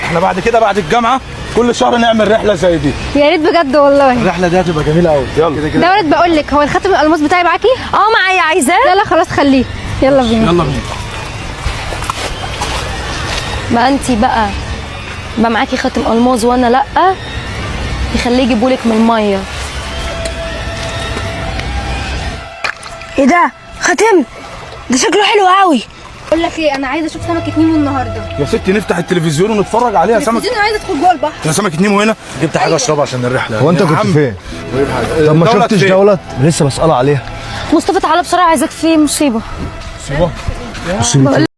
احنا بعد كده بعد الجامعه كل شهر نعمل رحله زي دي. يا ريت بجد والله. الرحله دي هتبقى جميله قوي. يلا ده ولد بقول لك، هو الخاتم الالماس بتاعي معاكي؟ معايا، عايزاه؟ لا خلاص خليه. يلا بينا. يلا بينا. ما انتي بقى معاكي خاتم الماظ وانا لا، يخليه يجيبولك من الميه. ايه ده؟ خاتم ده شكله حلو قوي. بقول لك ايه، انا عايزه اشوف سمكه نيمو النهارده. يا ستي نفتح التلفزيون ونتفرج عليها. سمك انا عايزه ادخل جوه البحر. يا سمكه نيمو هنا. جبت حاجه اشربها عشان الرحله. هو انت يا كنت عم. فين؟ طب ما دولت شفتش فين؟ دولت؟ لسه بسأل عليها. مصطفى تعالى بسرعه، عايزاك في مصيبه. مصيبة